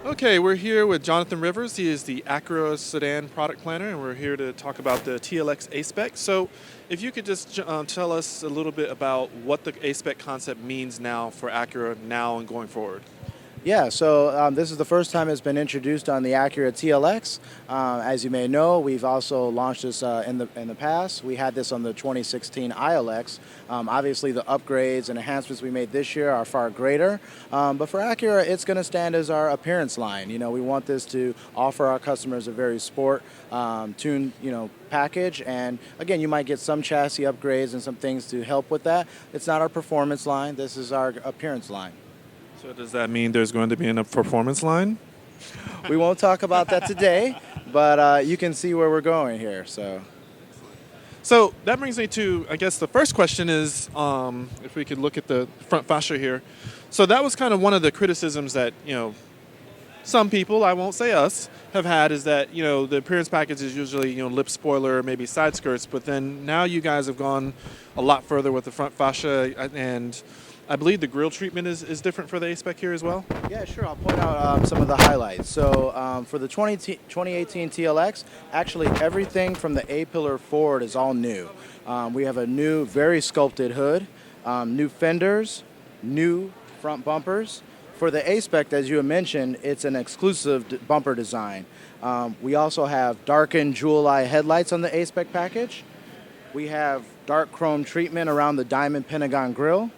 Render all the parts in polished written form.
Okay, we're here with Jonathan Rivers. He is the Acura sedan product planner, and we're here to talk about the TLX A-Spec. So if you could just tell us a little bit about what the A-Spec concept means now for Acura now and going forward. Yeah, so this is the first time it's been introduced on the Acura TLX. As you may know, we've also launched this in the past. We had this on the 2016 ILX. Obviously, the upgrades and enhancements we made this year are far greater. But for Acura, it's going to stand as our appearance line. You know, we want this to offer our customers a very sport tuned, package. And again, you might get some chassis upgrades and some things to help with that. It's not our performance line. This is our appearance line. So does that mean there's going to be a performance line? We won't talk about that today, but you can see where we're going here. So that brings me to, I guess, the first question is, if we could look at the front fascia here. So that was kind of one of the criticisms that, some people, I won't say us, have had is that, the appearance package is usually, lip spoiler, maybe side skirts, but then now you guys have gone a lot further with the front fascia, and I believe the grille treatment is different for the A-Spec here as well? Yeah, sure. I'll point out some of the highlights. So for the 2018 TLX, actually everything from the A-pillar forward is all new. We have a new, very sculpted hood, new fenders, new front bumpers. For the A-Spec, as you had mentioned, it's an exclusive bumper design. We also have darkened jewel eye headlights on the A-Spec package. We have dark chrome treatment around the diamond pentagon grille.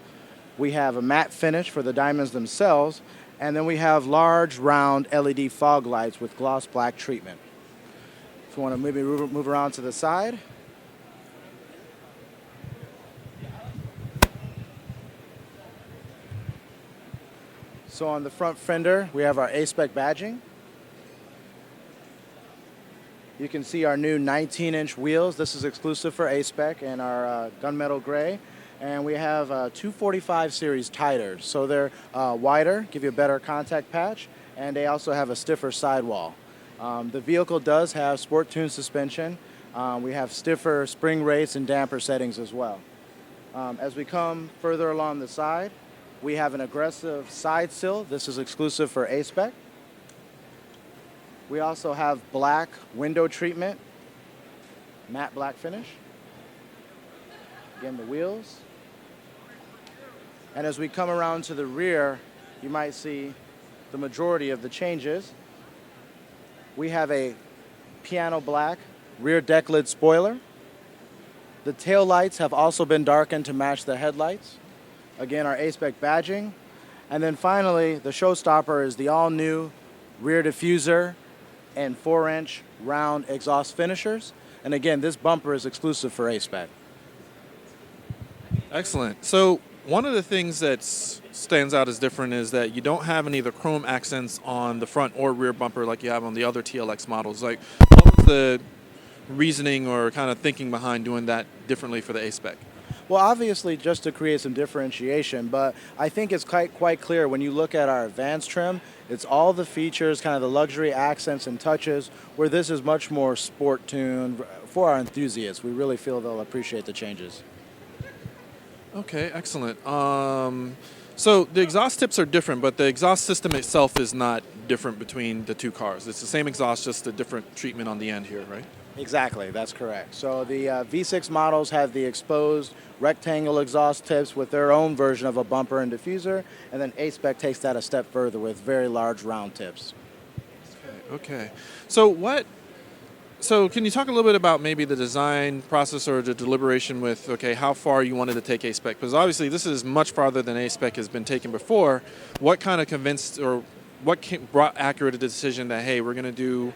We have a matte finish for the diamonds themselves, and then we have large, round LED fog lights with gloss black treatment. If you want to maybe move around to the side. So on the front fender, we have our A-Spec badging. You can see our new 19-inch wheels. This is exclusive for A-Spec and our gunmetal gray. And we have 245 series titers. So they're wider, give you a better contact patch, and they also have a stiffer sidewall. The vehicle does have sport-tuned suspension. We have stiffer spring rates and damper settings as well. As we come further along the side, we have an aggressive side sill. This is exclusive for A-Spec. We also have black window treatment, matte black finish. Again, the wheels. And as we come around to the rear, you might see the majority of the changes. We have a piano black rear deck lid spoiler. The tail lights have also been darkened to match the headlights. Again, our A-Spec badging. And then finally, the showstopper is the all-new rear diffuser and 4-inch round exhaust finishers. And again, this bumper is exclusive for A-Spec. Excellent. So one of the things that stands out as different is that you don't have any of the chrome accents on the front or rear bumper like you have on the other TLX models. Like, what was the reasoning or kind of thinking behind doing that differently for the A-Spec? Well, obviously just to create some differentiation, but I think it's quite clear when you look at our advanced trim, it's all the features, kind of the luxury accents and touches, where this is much more sport tuned for our enthusiasts. We really feel they'll appreciate the changes. Okay, excellent. So the exhaust tips are different, but the exhaust system itself is not different between the two cars. It's the same exhaust, just a different treatment on the end here, right? Exactly, that's correct. So the V6 models have the exposed rectangle exhaust tips with their own version of a bumper and diffuser, and then A-Spec takes that a step further with very large round tips. Okay. So can you talk a little bit about maybe the design process or the deliberation with, how far you wanted to take A-Spec? Because obviously this is much farther than A-Spec has been taken before. What kind of convinced or brought Acura to the decision that, hey, we're going to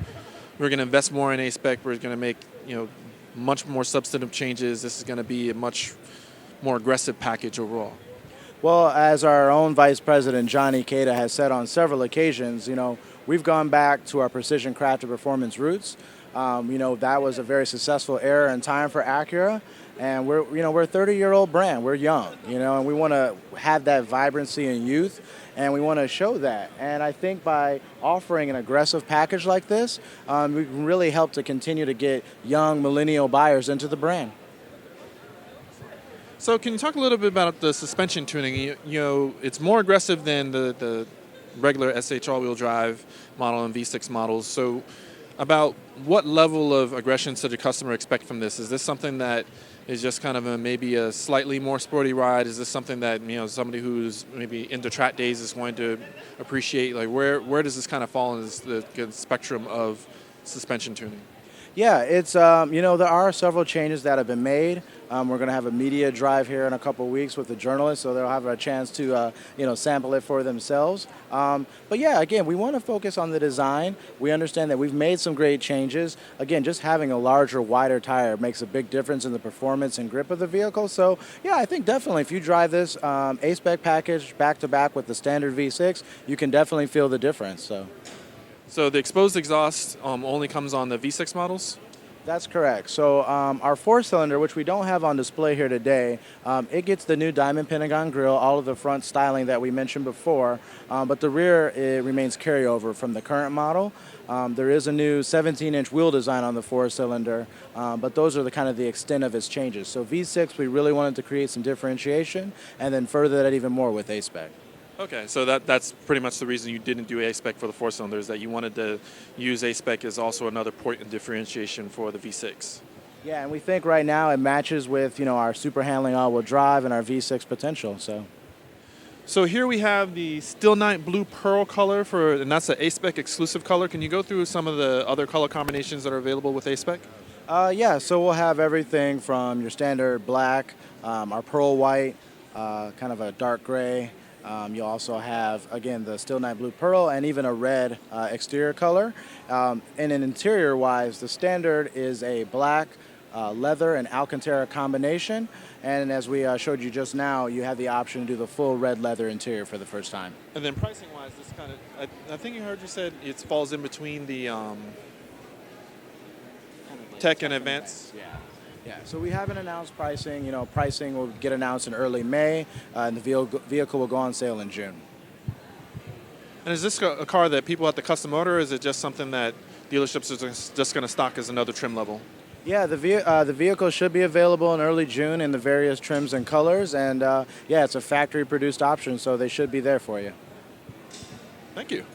invest more in A-Spec, we're going to make, much more substantive changes, this is going to be a much more aggressive package overall? Well, as our own Vice President, Johnny Cada, has said on several occasions, we've gone back to our precision crafted performance roots. That was a very successful era and time for Acura. And we're a 30-year-old brand. We're young, and we want to have that vibrancy and youth, and we want to show that. And I think by offering an aggressive package like this, we can really help to continue to get young millennial buyers into the brand. So can you talk a little bit about the suspension tuning? It's more aggressive than the regular SH all-wheel drive model and V6 models. So about what level of aggression should the customer expect from this? Is this something that is just kind of maybe a slightly more sporty ride? Is this something that somebody who's maybe into track days is going to appreciate? Like where does this kind of fall in the spectrum of suspension tuning? Yeah, it's there are several changes that have been made. We're going to have a media drive here in a couple of weeks with the journalists, so they'll have a chance to sample it for themselves. But yeah, again, we want to focus on the design. We understand that we've made some great changes. Again, just having a larger, wider tire makes a big difference in the performance and grip of the vehicle. So yeah, I think definitely if you drive this A-Spec package back to back with the standard V6, you can definitely feel the difference. So the exposed exhaust only comes on the V6 models? That's correct. So our four-cylinder, which we don't have on display here today, it gets the new diamond pentagon grille, all of the front styling that we mentioned before, but the rear, it remains carryover from the current model. There is a new 17-inch wheel design on the four-cylinder, but those are the extent of its changes. So V6, we really wanted to create some differentiation and then further that even more with A-Spec. Okay, so that's pretty much the reason you didn't do A-Spec for the four-cylinder, is that you wanted to use A-Spec as also another point in differentiation for the V6. Yeah, and we think right now it matches with our super handling all-wheel drive and our V6 potential. So here we have the Steel Night Blue Pearl color, and that's an A-Spec exclusive color. Can you go through some of the other color combinations that are available with A-Spec? Yeah, so we'll have everything from your standard black, our pearl white, kind of a dark gray. You'll also have, again, the Steel Night Blue Pearl and even a red exterior color. And in interior-wise, the standard is a black, leather, and Alcantara combination. And as we showed you just now, you have the option to do the full red leather interior for the first time. And then pricing-wise, this kind of, I think I heard you said it falls in between the Tech and Advance. Yeah, so we haven't announced pricing. Pricing will get announced in early May, and the vehicle will go on sale in June. And is this a car that people have to custom order, or is it just something that dealerships are just going to stock as another trim level? Yeah, the vehicle should be available in early June in the various trims and colors, and yeah, it's a factory-produced option, so they should be there for you. Thank you.